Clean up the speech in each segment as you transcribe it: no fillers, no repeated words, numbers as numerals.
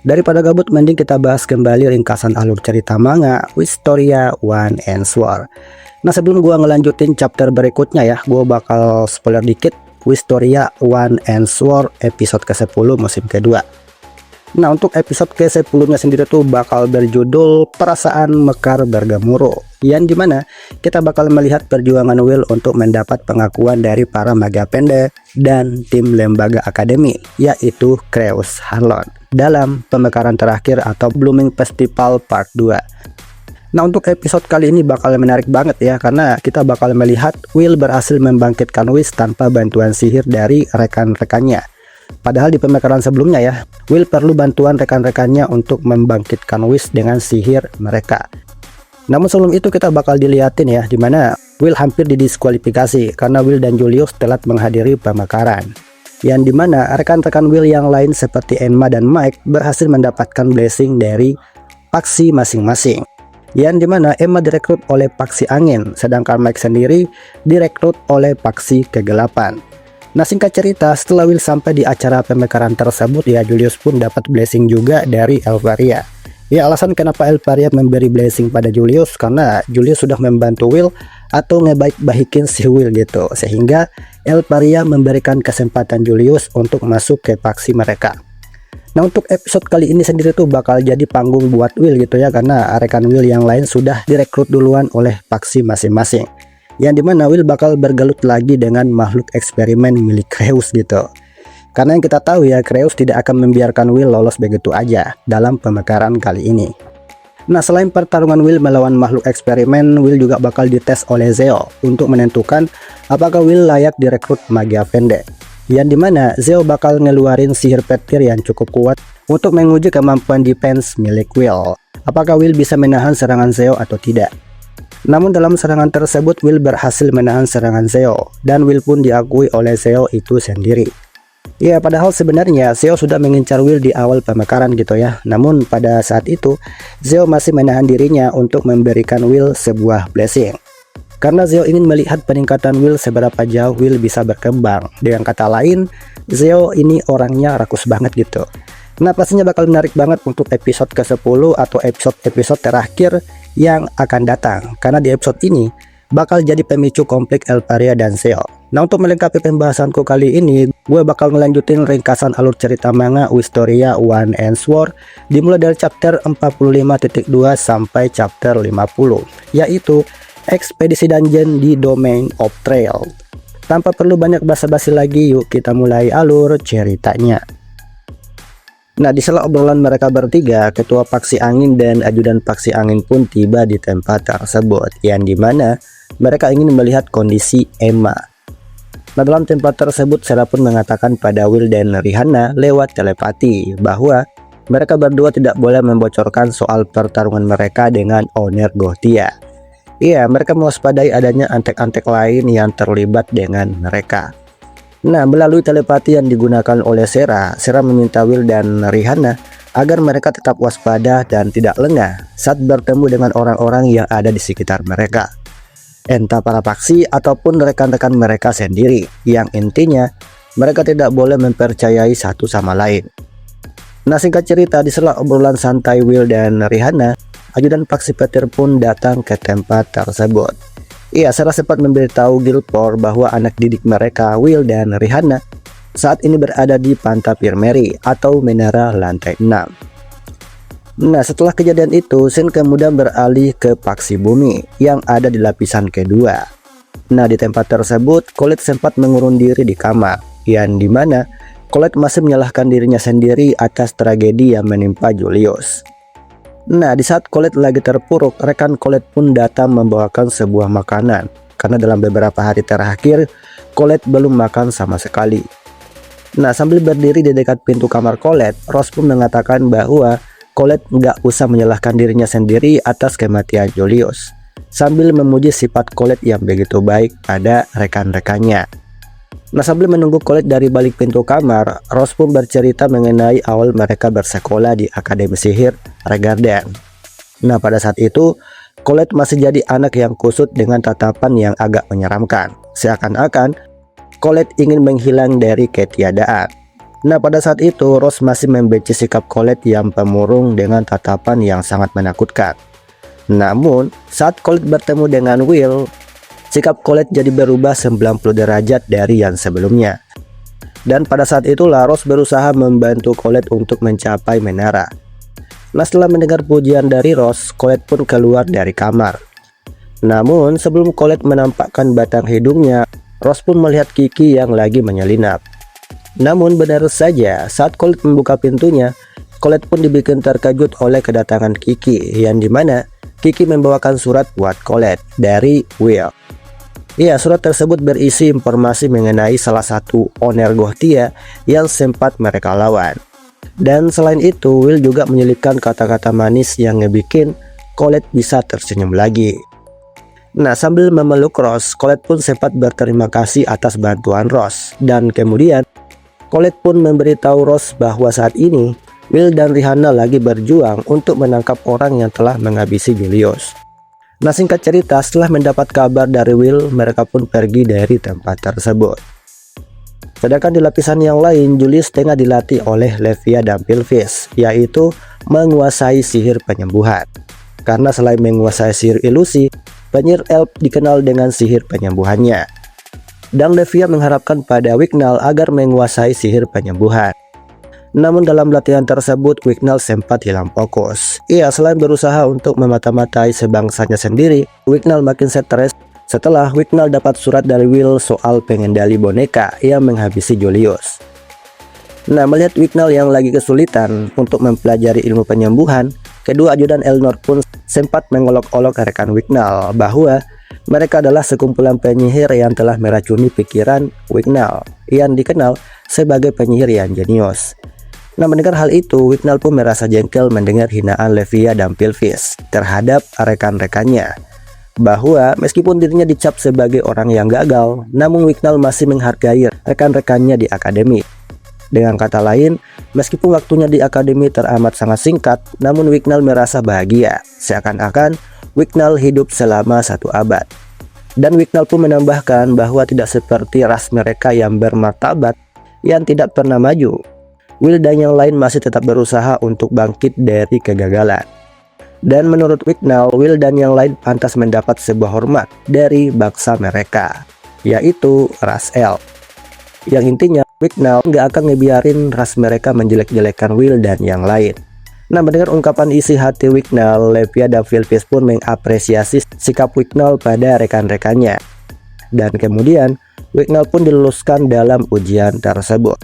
Daripada gabut, mending kita bahas kembali ringkasan alur cerita manga Wistoria One and Sword. Nah, sebelum gua ngelanjutin chapter berikutnya ya, gua bakal spoiler dikit Wistoria One and Sword episode ke-10 musim kedua. Nah, untuk episode ke-10-nya sendiri tuh bakal berjudul Perasaan Mekar Bergemuruh, yang dimana kita bakal melihat perjuangan Will untuk mendapat pengakuan dari para maga pende dan tim lembaga akademi, yaitu Creus Harlon, dalam pemekaran terakhir atau Blooming Festival Part 2. Nah, untuk episode kali ini bakal menarik banget ya, karena kita bakal melihat Will berhasil membangkitkan Whis tanpa bantuan sihir dari rekan-rekannya. Padahal di pemekaran sebelumnya ya, Will perlu bantuan rekan-rekannya untuk membangkitkan Whis dengan sihir mereka. Namun sebelum itu kita bakal dilihatin ya, dimana Will hampir didiskualifikasi karena Will dan Julius telat menghadiri pemekaran. Yang dimana rekan-rekan Will yang lain seperti Emma dan Mike berhasil mendapatkan blessing dari faksi masing-masing. Yang dimana Emma direkrut oleh faksi angin, sedangkan Mike sendiri direkrut oleh faksi kegelapan. Nah, singkat cerita, setelah Will sampai di acara pemekaran tersebut ya, Julius pun dapat blessing juga dari Elvaria. Ya, alasan kenapa Elvaria memberi blessing pada Julius karena Julius sudah membantu Will atau ngebaik-baikin si Will gitu, sehingga Elvaria memberikan kesempatan Julius untuk masuk ke faksi mereka. Nah, untuk episode kali ini sendiri tuh bakal jadi panggung buat Will gitu ya, karena rekan Will yang lain sudah direkrut duluan oleh faksi masing-masing. Yang dimana Will bakal bergelut lagi dengan makhluk eksperimen milik Creus gitu. Karena yang kita tahu ya, Creus tidak akan membiarkan Will lolos begitu aja dalam pemekaran kali ini. Nah, selain pertarungan Will melawan makhluk eksperimen, Will juga bakal dites oleh Zeo untuk menentukan apakah Will layak direkrut magia pende. Yang dimana Zeo bakal ngeluarin sihir petir yang cukup kuat untuk menguji kemampuan defense milik Will. Apakah Will bisa menahan serangan Zeo atau tidak? Namun dalam serangan tersebut Will berhasil menahan serangan Zeo, dan Will pun diakui oleh Zeo itu sendiri. Ya, padahal sebenarnya Zeo sudah mengincar Will di awal pemekaran gitu ya. Namun pada saat itu Zeo masih menahan dirinya untuk memberikan Will sebuah blessing. Karena Zeo ingin melihat peningkatan Will seberapa jauh Will bisa berkembang. Dengan kata lain, Zeo ini orangnya rakus banget gitu. Nah, pastinya bakal menarik banget untuk episode ke-10 atau episode terakhir yang akan datang. Karena di episode ini bakal jadi pemicu konflik Elvaria dan Zeo. Nah, untuk melengkapi pembahasanku kali ini, gue bakal ngelanjutin ringkasan alur cerita manga Wistoria One and Sword dimulai dari chapter 45.2 sampai chapter 50, yaitu ekspedisi dungeon di Domain of Trail. Tanpa perlu banyak basa-basi lagi, yuk kita mulai alur ceritanya. Nah, di sela obrolan mereka bertiga, ketua faksi angin dan ajudan faksi angin pun tiba di tempat tersebut, yang dimana mereka ingin melihat kondisi Emma. Nah, dalam tempat tersebut Sarah pun mengatakan pada Will dan Rihanna lewat telepati bahwa mereka berdua tidak boleh membocorkan soal pertarungan mereka dengan owner Gothia. Iya, mereka mewaspadai adanya antek-antek lain yang terlibat dengan mereka. Nah, melalui telepati yang digunakan oleh Sarah meminta Will dan Rihanna agar mereka tetap waspada dan tidak lengah saat bertemu dengan orang-orang yang ada di sekitar mereka. Entah para faksi ataupun rekan-rekan mereka sendiri, yang intinya mereka tidak boleh mempercayai satu sama lain. Nah, singkat cerita, di sela obrolan santai Will dan Rihanna, ajudan faksi petir pun datang ke tempat tersebut. Iya, Sarah sempat memberitahu Guildford bahwa anak didik mereka, Will dan Rihanna, saat ini berada di Pantapir Mary atau menara lantai 6. Nah, setelah kejadian itu, scene kemudian beralih ke faksi bumi yang ada di lapisan kedua. Nah, di tempat tersebut, Colette sempat mengurung diri di kamar, yang dimana Colette masih menyalahkan dirinya sendiri atas tragedi yang menimpa Julius. Nah, di saat Colette lagi terpuruk, rekan Colette pun datang membawakan sebuah makanan. Karena dalam beberapa hari terakhir, Colette belum makan sama sekali. Nah, sambil berdiri di dekat pintu kamar Colette, Rose pun mengatakan bahwa Colette nggak usah menyalahkan dirinya sendiri atas kematian Julius, sambil memuji sifat Colette yang begitu baik pada rekan-rekannya. Nah, sambil menunggu Colette dari balik pintu kamar, Rose pun bercerita mengenai awal mereka bersekolah di Akademi Sihir Regarden. Nah, pada saat itu, Colette masih jadi anak yang kusut dengan tatapan yang agak menyeramkan. Seakan-akan, Colette ingin menghilang dari ketiadaan. Nah, pada saat itu Rose masih membenci sikap Colette yang pemurung dengan tatapan yang sangat menakutkan. Namun, saat Colette bertemu dengan Will, sikap Colette jadi berubah 90 derajat dari yang sebelumnya. Dan pada saat itulah Rose berusaha membantu Colette untuk mencapai menara. Nah, setelah mendengar pujian dari Rose, Colette pun keluar dari kamar. Namun, sebelum Colette menampakkan batang hidungnya, Rose pun melihat Kiki yang lagi menyelinap. Namun benar saja, saat Colette membuka pintunya, Colette pun dibikin terkejut oleh kedatangan Kiki, yang dimana Kiki membawakan surat buat Colette dari Will. Ya, surat tersebut berisi informasi mengenai salah satu owner Gothia yang sempat mereka lawan. Dan selain itu, Will juga menyelipkan kata-kata manis yang ngebikin Colette bisa tersenyum lagi. Nah, sambil memeluk Rose, Colette pun sempat berterima kasih atas bantuan Rose. Dan kemudian Colette pun memberitahu Rose bahwa saat ini Will dan Rihanna lagi berjuang untuk menangkap orang yang telah menghabisi Julius. Nah, singkat cerita, setelah mendapat kabar dari Will, mereka pun pergi dari tempat tersebut. Sedangkan di lapisan yang lain, Julius tengah dilatih oleh Levia dan Pilvis, yaitu menguasai sihir penyembuhan. Karena selain menguasai sihir ilusi, penyihir elf dikenal dengan sihir penyembuhannya. Dan Levia mengharapkan pada Wignall agar menguasai sihir penyembuhan. Namun dalam latihan tersebut, Wignall sempat hilang fokus. Ia selain berusaha untuk memata-matai sebangsanya sendiri, Wignall makin stres setelah Wignall dapat surat dari Will soal pengendali boneka yang menghabisi Julius. Nah, melihat Wignall yang lagi kesulitan untuk mempelajari ilmu penyembuhan, kedua ajudan Elnor pun sempat mengolok-olok rekan Wignall bahwa mereka adalah sekumpulan penyihir yang telah meracuni pikiran Wignall, yang dikenal sebagai penyihir yang jenius. Nah, mendengar hal itu, Wignall pun merasa jengkel mendengar hinaan Levia dan Pilvis terhadap rekan-rekannya. Bahwa meskipun dirinya dicap sebagai orang yang gagal, namun Wignall masih menghargai rekan-rekannya di akademi. Dengan kata lain, meskipun waktunya di akademi teramat sangat singkat, namun Wignall merasa bahagia, seakan-akan Wignall hidup selama 1 abad. Dan Wignall pun menambahkan bahwa tidak seperti ras mereka yang bermartabat yang tidak pernah maju. Will dan yang lain masih tetap berusaha untuk bangkit dari kegagalan. Dan menurut Wignall, Will dan yang lain pantas mendapat sebuah hormat dari bangsa mereka, yaitu ras elf. Yang intinya, Wignall nggak akan ngebiarin ras mereka menjelek-jelekan Will dan yang lain. Nah, mendengar ungkapan isi hati Wignall, Levia dan Pilvis pun mengapresiasi sikap Wignall pada rekan-rekannya. Dan kemudian, Wignall pun diluluskan dalam ujian tersebut.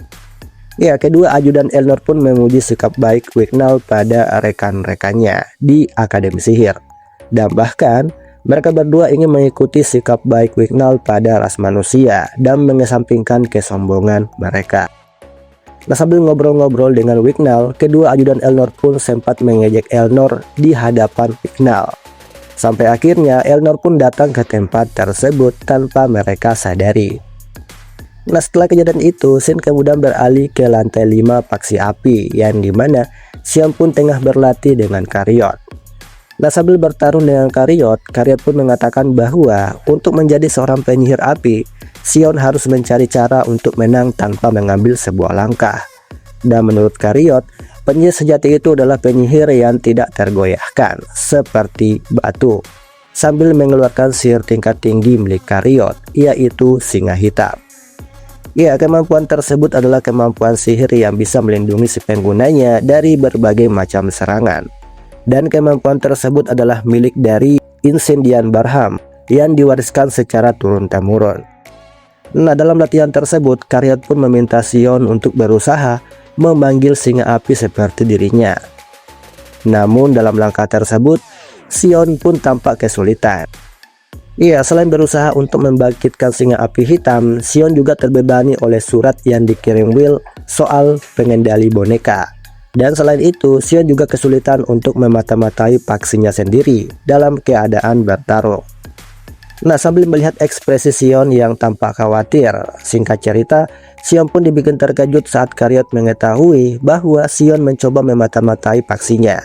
Ya, kedua ajudan Elnor pun memuji sikap baik Wignall pada rekan-rekannya di Akademi Sihir. Dan bahkan, mereka berdua ingin mengikuti sikap baik Wignall pada ras manusia dan mengesampingkan kesombongan mereka. Nah, sambil ngobrol-ngobrol dengan Wignall, kedua ajudan Elnor pun sempat mengejek Elnor di hadapan Wignall. Sampai akhirnya Elnor pun datang ke tempat tersebut tanpa mereka sadari. Nah, setelah kejadian itu, scene kemudian beralih ke lantai 5 paksi api, yang dimana Sion pun tengah berlatih dengan Karyot. Nah, sambil bertarung dengan Karyot pun mengatakan bahwa untuk menjadi seorang penyihir api, Sion harus mencari cara untuk menang tanpa mengambil sebuah langkah. Dan menurut Karyot, penyihir sejati itu adalah penyihir yang tidak tergoyahkan, seperti batu. Sambil mengeluarkan sihir tingkat tinggi milik Karyot, yaitu singa hitam. Ya, kemampuan tersebut adalah kemampuan sihir yang bisa melindungi si penggunanya dari berbagai macam serangan. Dan kemampuan tersebut adalah milik dari Incendian Barham yang diwariskan secara turun-temurun. Nah, dalam latihan tersebut, Karyot pun meminta Sion untuk berusaha memanggil singa api seperti dirinya. Namun dalam langkah tersebut, Sion pun tampak kesulitan. Iya, selain berusaha untuk membangkitkan singa api hitam, Sion juga terbebani oleh surat yang dikirim Will soal pengendali boneka. Dan selain itu, Sion juga kesulitan untuk memata-matai paksinya sendiri dalam keadaan bertarung. Nah, sambil melihat ekspresi Sion yang tampak khawatir, singkat cerita, Sion pun dibikin terkejut saat Karyot mengetahui bahwa Sion mencoba memata-matai paksinya.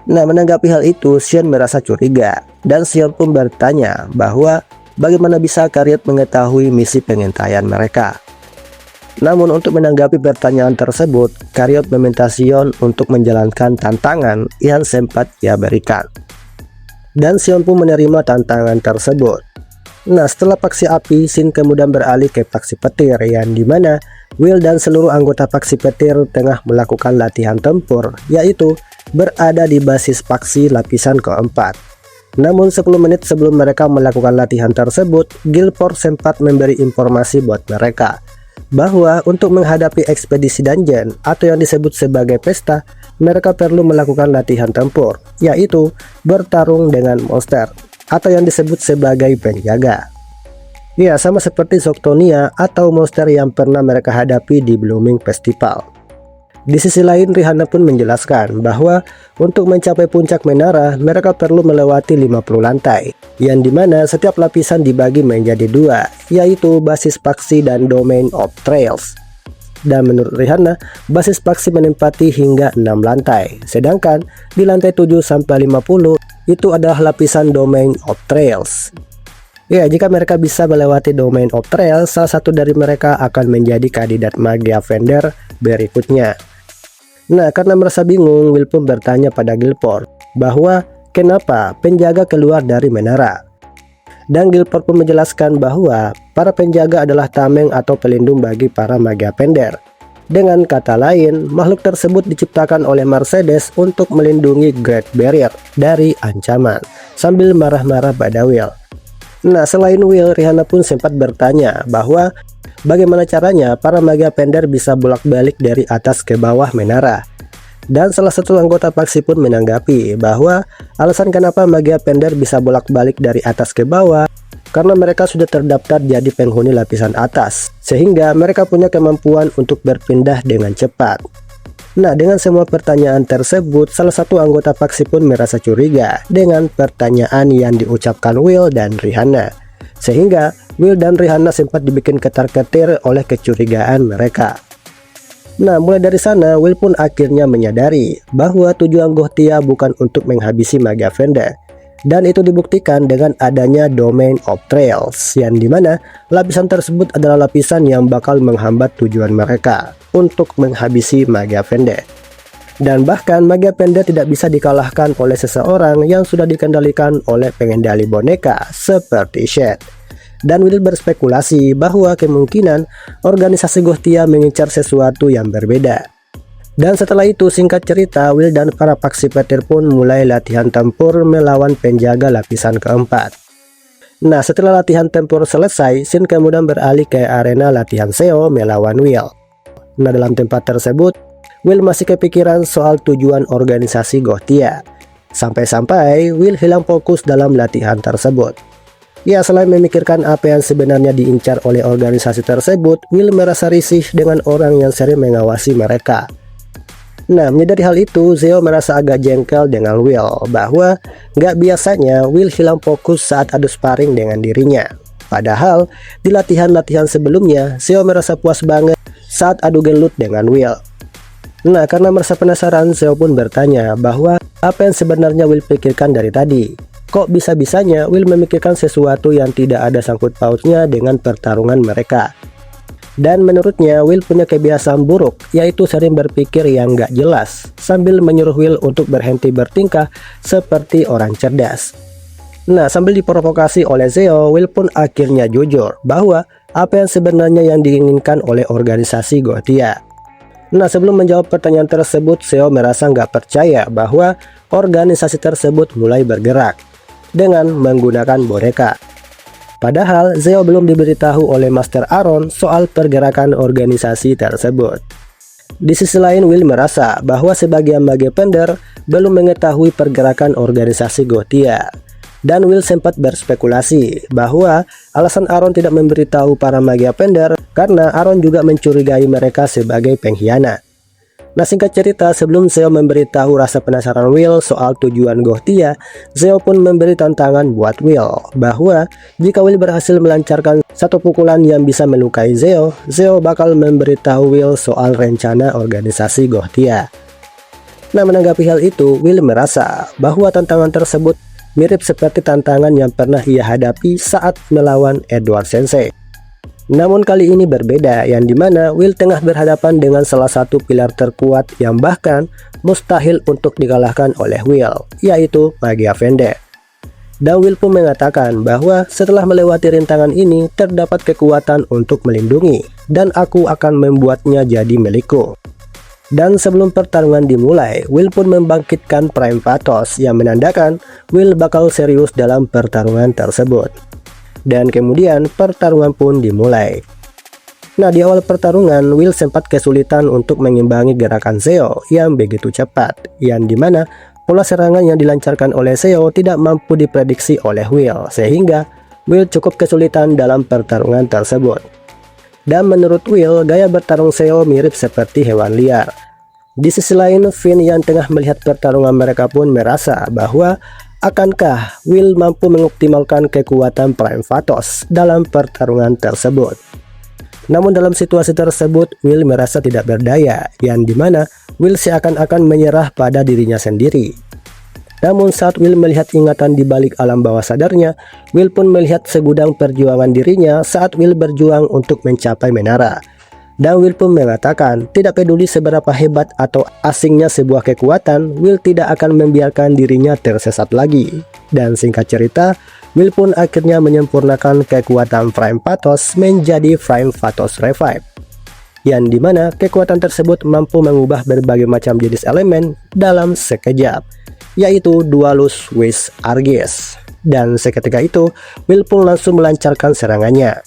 Nah, menanggapi hal itu, Sion merasa curiga, dan Sion pun bertanya bahwa bagaimana bisa Karyot mengetahui misi pengintaian mereka. Namun untuk menanggapi pertanyaan tersebut, Karyot meminta Sion untuk menjalankan tantangan yang sempat ia berikan. Dan Sion pun menerima tantangan tersebut. Nah, setelah paksi api, Shin kemudian beralih ke paksi petir, yang dimana Will dan seluruh anggota paksi petir tengah melakukan latihan tempur, yaitu berada di basis paksi lapisan keempat. Namun 10 menit sebelum mereka melakukan latihan tersebut, Guilford sempat memberi informasi buat mereka bahwa untuk menghadapi ekspedisi dungeon atau yang disebut sebagai pesta, mereka perlu melakukan latihan tempur, yaitu bertarung dengan monster atau yang disebut sebagai penjaga. Ya, sama seperti Zoctonia atau monster yang pernah mereka hadapi di Blooming Festival. Di sisi lain, Rihanna pun menjelaskan bahwa untuk mencapai puncak menara, mereka perlu melewati 50 lantai, yang dimana setiap lapisan dibagi menjadi dua, yaitu basis paksi dan domain of trails. Dan menurut Rihanna, basis paksi menempati hingga 6 lantai, sedangkan di lantai 7-50 itu adalah lapisan domain of trails. Ya, jika mereka bisa melewati domain of trails, salah satu dari mereka akan menjadi kandidat Magia Vendor berikutnya. Nah, karena merasa bingung, Will pun bertanya pada Guilford bahwa kenapa penjaga keluar dari menara. Dan Guilford pun menjelaskan bahwa para penjaga adalah tameng atau pelindung bagi para Magia Vendor. Dengan kata lain, makhluk tersebut diciptakan oleh Mercedes untuk melindungi Great Barrier dari ancaman, sambil marah-marah pada Will. Nah, selain Will, Rihanna pun sempat bertanya bahwa bagaimana caranya para Magia Vendor bisa bolak-balik dari atas ke bawah menara. Dan salah satu anggota paksi pun menanggapi bahwa alasan kenapa Magia Vendor bisa bolak-balik dari atas ke bawah karena mereka sudah terdaftar jadi penghuni lapisan atas, sehingga mereka punya kemampuan untuk berpindah dengan cepat. Nah, dengan semua pertanyaan tersebut, salah satu anggota paksi pun merasa curiga dengan pertanyaan yang diucapkan Will dan Rihanna, sehingga Will dan Rihanna sempat dibikin ketar-ketir oleh kecurigaan mereka. Nah, mulai dari sana, Will pun akhirnya menyadari bahwa tujuan Gothia bukan untuk menghabisi Magia Vendor, dan itu dibuktikan dengan adanya Domain of Trails, yang dimana lapisan tersebut adalah lapisan yang bakal menghambat tujuan mereka untuk menghabisi Magia Vendor. Dan bahkan Magia Vendor tidak bisa dikalahkan oleh seseorang yang sudah dikendalikan oleh pengendali boneka seperti Shed. Dan Will berspekulasi bahwa kemungkinan organisasi Gothia mengincar sesuatu yang berbeda. Dan setelah itu, singkat cerita, Will dan para paksi petir pun mulai latihan tempur melawan penjaga lapisan keempat. Nah, setelah latihan tempur selesai, Shin kemudian beralih ke arena latihan Seo melawan Will. Nah, dalam tempat tersebut, Will masih kepikiran soal tujuan organisasi Gothia. Sampai-sampai Will hilang fokus dalam latihan tersebut. Ya, selain memikirkan apa yang sebenarnya diincar oleh organisasi tersebut, Will merasa risih dengan orang yang sering mengawasi mereka. Nah, menyadari hal itu, Zeo merasa agak jengkel dengan Will bahwa gak biasanya Will hilang fokus saat adu sparring dengan dirinya. Padahal, di latihan-latihan sebelumnya, Zeo merasa puas banget saat adu gelut dengan Will. Nah, karena merasa penasaran, Zeo pun bertanya bahwa apa yang sebenarnya Will pikirkan dari tadi. Kok bisa-bisanya Will memikirkan sesuatu yang tidak ada sangkut pautnya dengan pertarungan mereka. Dan menurutnya, Will punya kebiasaan buruk, yaitu sering berpikir yang gak jelas, sambil menyuruh Will untuk berhenti bertingkah seperti orang cerdas. Nah, sambil diprovokasi oleh Zeo, Will pun akhirnya jujur bahwa apa yang sebenarnya yang diinginkan oleh organisasi Gothia. Nah, sebelum menjawab pertanyaan tersebut, Zeo merasa nggak percaya bahwa organisasi tersebut mulai bergerak dengan menggunakan boneka. Padahal Zeo belum diberitahu oleh Master Aaron soal pergerakan organisasi tersebut. Di sisi lain, Will merasa bahwa sebagian Magia Vendor belum mengetahui pergerakan organisasi Gothia. Dan Will sempat berspekulasi bahwa alasan Aaron tidak memberitahu para Magia Vendor karena Aaron juga mencurigai mereka sebagai pengkhianat. Nah, singkat cerita, sebelum Zeo memberitahu rasa penasaran Will soal tujuan Gothia, Zeo pun memberi tantangan buat Will bahwa jika Will berhasil melancarkan satu pukulan yang bisa melukai Zeo, Zeo bakal memberitahu Will soal rencana organisasi Gothia. Nah, menanggapi hal itu, Will merasa bahwa tantangan tersebut mirip seperti tantangan yang pernah ia hadapi saat melawan Edward Sensei. Namun kali ini berbeda, yang dimana Will tengah berhadapan dengan salah satu pilar terkuat yang bahkan mustahil untuk dikalahkan oleh Will, yaitu Magia Vende. Dan Will pun mengatakan bahwa setelah melewati rintangan ini terdapat kekuatan untuk melindungi, dan aku akan membuatnya jadi milikku. Dan sebelum pertarungan dimulai, Will pun membangkitkan Prime Vatos yang menandakan Will bakal serius dalam pertarungan tersebut. Dan kemudian pertarungan pun dimulai. Nah, di awal pertarungan Will sempat kesulitan untuk mengimbangi gerakan Zeo yang begitu cepat, yang dimana pola serangan yang dilancarkan oleh Zeo tidak mampu diprediksi oleh Will, sehingga Will cukup kesulitan dalam pertarungan tersebut. Dan menurut Will, gaya bertarung Zeo mirip seperti hewan liar. Di sisi lain, Finn yang tengah melihat pertarungan mereka pun merasa bahwa akankah Will mampu mengoptimalkan kekuatan Prime Vatos dalam pertarungan tersebut. Namun dalam situasi tersebut, Will merasa tidak berdaya, yang dimana Will seakan-akan menyerah pada dirinya sendiri. Namun saat Will melihat ingatan di balik alam bawah sadarnya, Will pun melihat segudang perjuangan dirinya saat Will berjuang untuk mencapai menara. Dan Will pun mengatakan, tidak peduli seberapa hebat atau asingnya sebuah kekuatan, Will tidak akan membiarkan dirinya tersesat lagi. Dan singkat cerita, Will pun akhirnya menyempurnakan kekuatan Prime Vatos menjadi Prime Vatos Revive, yang dimana kekuatan tersebut mampu mengubah berbagai macam jenis elemen dalam sekejap, yaitu Dualus Wisp Argis. Dan seketika itu, Will pun langsung melancarkan serangannya.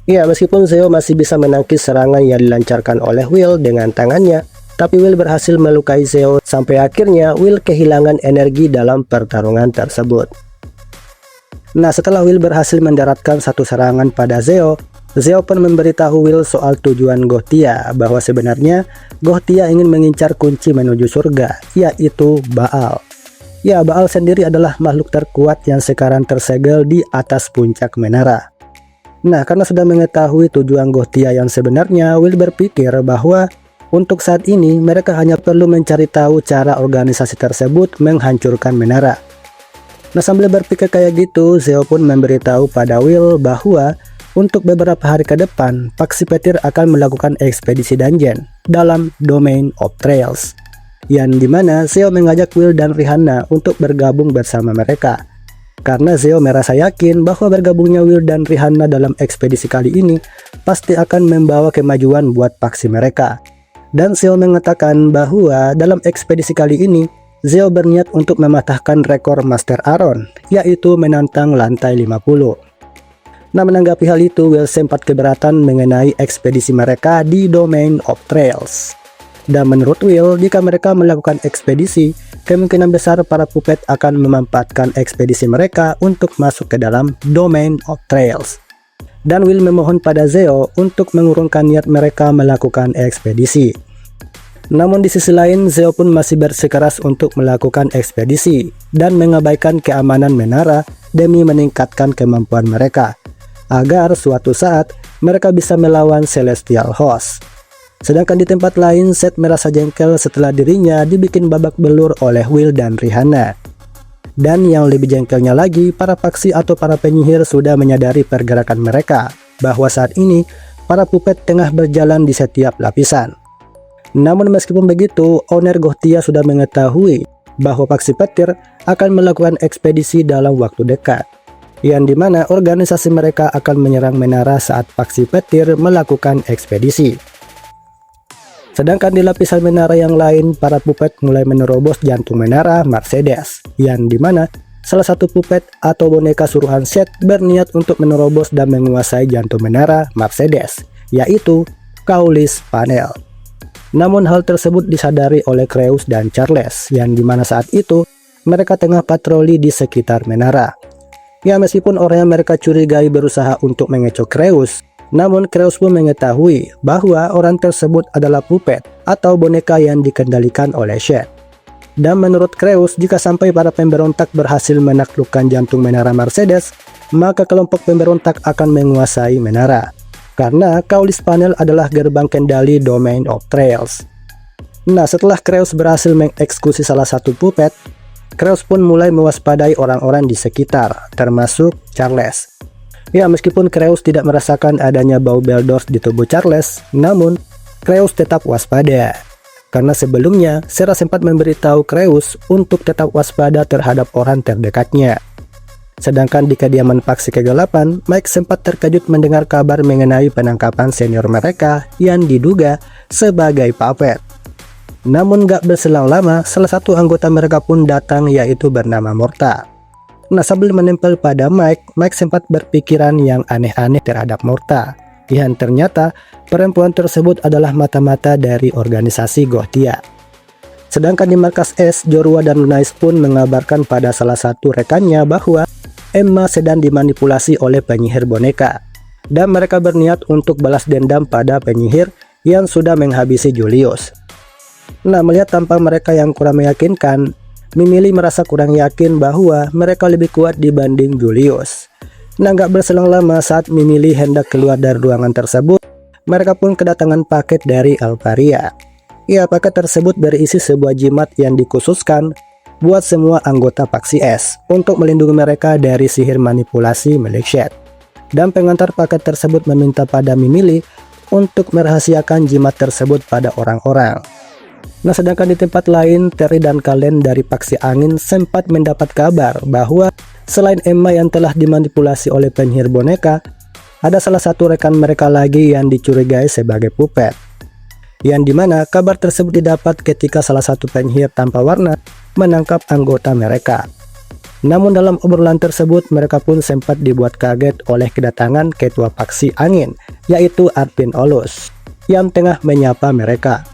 Ya, meskipun Zeo masih bisa menangkis serangan yang dilancarkan oleh Will dengan tangannya, tapi Will berhasil melukai Zeo sampai akhirnya Will kehilangan energi dalam pertarungan tersebut. Nah, setelah Will berhasil mendaratkan satu serangan pada Zeo, Zeo pun memberitahu Will soal tujuan Gothia, bahwa sebenarnya Gothia ingin mengincar kunci menuju surga, yaitu Baal. Ya, Baal sendiri adalah makhluk terkuat yang sekarang tersegel di atas puncak menara. Nah, karena sudah mengetahui tujuan Gothia yang sebenarnya, Will berpikir bahwa untuk saat ini mereka hanya perlu mencari tahu cara organisasi tersebut menghancurkan menara. Nah, sambil berpikir kayak gitu, Zeo pun memberitahu pada Will bahwa untuk beberapa hari ke depan, Paksi Petir akan melakukan ekspedisi dungeon dalam Domain of Trails, yang dimana Zeo mengajak Will dan Rihanna untuk bergabung bersama mereka. Karena Zeo merasa yakin bahwa bergabungnya Will dan Rihanna dalam ekspedisi kali ini pasti akan membawa kemajuan buat paksi mereka. Dan Zeo mengatakan bahwa dalam ekspedisi kali ini, Zeo berniat untuk mematahkan rekor Master Aaron, yaitu menantang lantai 50. Nah, menanggapi hal itu, Will sempat keberatan mengenai ekspedisi mereka di Domain of Trails. Dan menurut Will, jika mereka melakukan ekspedisi, kemungkinan besar para puppet akan memanfaatkan ekspedisi mereka untuk masuk ke dalam Domain of Trails. Dan Will memohon pada Zeo untuk mengurungkan niat mereka melakukan ekspedisi. Namun di sisi lain, Zeo pun masih bersikeras untuk melakukan ekspedisi dan mengabaikan keamanan menara demi meningkatkan kemampuan mereka, agar suatu saat mereka bisa melawan Celestial Host. Sedangkan di tempat lain, Seth merasa jengkel setelah dirinya dibikin babak belur oleh Will dan Rihanna. Dan yang lebih jengkelnya lagi, para paksi atau para penyihir sudah menyadari pergerakan mereka, bahwa saat ini para puppet tengah berjalan di setiap lapisan. Namun meskipun begitu, owner Gothia sudah mengetahui bahwa Paksi Petir akan melakukan ekspedisi dalam waktu dekat, yang dimana organisasi mereka akan menyerang menara saat Paksi Petir melakukan ekspedisi. Sedangkan di lapisan menara yang lain, para puppet mulai menerobos jantung menara Mercedes, yang dimana salah satu puppet atau boneka suruhan Seth berniat untuk menerobos dan menguasai jantung menara Mercedes, yaitu Kaulis Panel. Namun hal tersebut disadari oleh Creus dan Charles, yang dimana saat itu mereka tengah patroli di sekitar menara. Ya, meskipun orang yang mereka curigai berusaha untuk mengecoh Creus, namun Creus pun mengetahui bahwa orang tersebut adalah puppet atau boneka yang dikendalikan oleh Seth. Dan menurut Creus, jika sampai para pemberontak berhasil menaklukkan jantung menara Mercedes, maka kelompok pemberontak akan menguasai menara, karena Kaulis Panel adalah gerbang kendali Domain of Trails. Nah, setelah Creus berhasil mengeksekusi salah satu puppet, Creus pun mulai mewaspadai orang-orang di sekitar, termasuk Charles. Ya, meskipun Creus tidak merasakan adanya bau Beldors di tubuh Charles, namun Creus tetap waspada. Karena sebelumnya, Sarah sempat memberitahu Creus untuk tetap waspada terhadap orang terdekatnya. Sedangkan di kediaman faksi kegelapan, Mike sempat terkejut mendengar kabar mengenai penangkapan senior mereka yang diduga sebagai puppet. Namun gak berselang lama, salah satu anggota mereka pun datang, yaitu bernama Morta. Nah, sambil menempel pada Mike sempat berpikiran yang aneh-aneh terhadap Morta, yang ternyata perempuan tersebut adalah mata-mata dari organisasi Gothia. Sedangkan di markas S, Jorua dan Lunais pun mengabarkan pada salah satu rekannya bahwa Emma sedang dimanipulasi oleh penyihir boneka, dan mereka berniat untuk balas dendam pada penyihir yang sudah menghabisi Julius. Nah, melihat tampang mereka yang kurang meyakinkan, Mimili merasa kurang yakin bahwa mereka lebih kuat dibanding Julius. Nah, gak berselang lama saat Mimili hendak keluar dari ruangan tersebut, mereka pun kedatangan paket dari Alvaria. Ya, paket tersebut berisi sebuah jimat yang dikhususkan buat semua anggota faksi S untuk melindungi mereka dari sihir manipulasi Meleksyet. Dan pengantar paket tersebut meminta pada Mimili untuk merahasiakan jimat tersebut pada orang-orang. Nah, sedangkan di tempat lain, Terry dan Kalen dari faksi angin sempat mendapat kabar bahwa selain Emma yang telah dimanipulasi oleh penyihir boneka, ada salah satu rekan mereka lagi yang dicurigai sebagai puppet. Yang dimana kabar tersebut didapat ketika salah satu penyihir tanpa warna menangkap anggota mereka. Namun dalam obrolan tersebut, mereka pun sempat dibuat kaget oleh kedatangan ketua faksi angin, yaitu Arpin Olus, yang tengah menyapa mereka.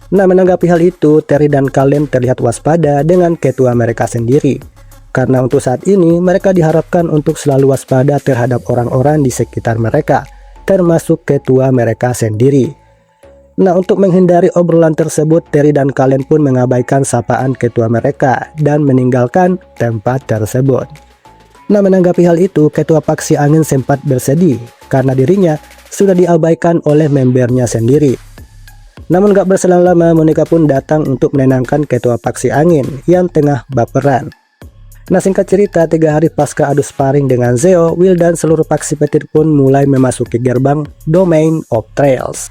Nah, menanggapi hal itu, Terry dan Kalen terlihat waspada dengan ketua mereka sendiri. Karena untuk saat ini, mereka diharapkan untuk selalu waspada terhadap orang-orang di sekitar mereka, termasuk ketua mereka sendiri. Nah, untuk menghindari obrolan tersebut, Terry dan Kalen pun mengabaikan sapaan ketua mereka dan meninggalkan tempat tersebut. Nah, menanggapi hal itu, ketua faksi angin sempat bersedih karena dirinya sudah diabaikan oleh membernya sendiri. Namun gak berselang lama, Monica pun datang untuk menenangkan ketua faksi angin yang tengah baperan. Nah, singkat cerita, 3 hari pasca adu sparring dengan Zeo, Will dan seluruh faksi petir pun mulai memasuki gerbang Domain of Trails.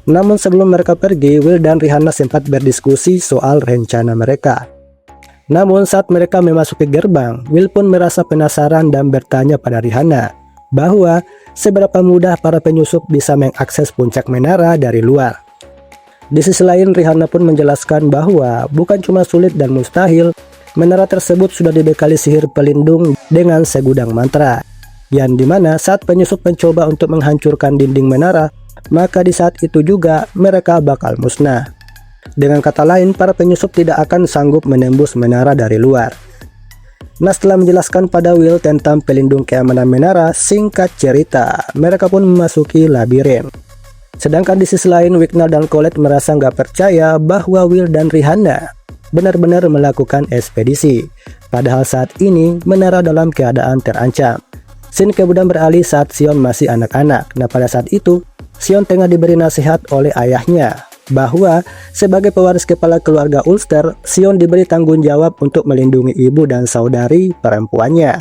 Namun sebelum mereka pergi, Will dan Rihanna sempat berdiskusi soal rencana mereka. Namun saat mereka memasuki gerbang, Will pun merasa penasaran dan bertanya pada Rihanna bahwa seberapa mudah para penyusup bisa mengakses puncak menara dari luar. Di sisi lain, Rihanna pun menjelaskan bahwa bukan cuma sulit dan mustahil, menara tersebut sudah dibekali sihir pelindung dengan segudang mantra, yang dimana saat penyusup mencoba untuk menghancurkan dinding menara, maka di saat itu juga mereka bakal musnah. Dengan kata lain, para penyusup tidak akan sanggup menembus menara dari luar. Nah, setelah menjelaskan pada Will tentang pelindung keamanan menara, singkat cerita, mereka pun memasuki labirin. Sedangkan di sisi lain, Wignar dan Colette merasa nggak percaya bahwa Will dan Rihanna benar-benar melakukan ekspedisi. Padahal saat ini menara dalam keadaan terancam. Scene kemudian beralih saat Sion masih anak-anak. Nah, pada saat itu, Sion tengah diberi nasihat oleh ayahnya bahwa sebagai pewaris kepala keluarga Ulster, Sion diberi tanggung jawab untuk melindungi ibu dan saudari perempuannya,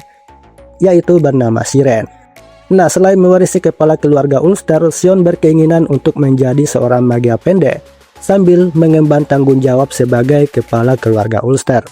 yaitu bernama Siren. Nah, selain mewarisi kepala keluarga Ulster, Sion berkeinginan untuk menjadi seorang magia pendek sambil mengemban tanggung jawab sebagai kepala keluarga Ulster.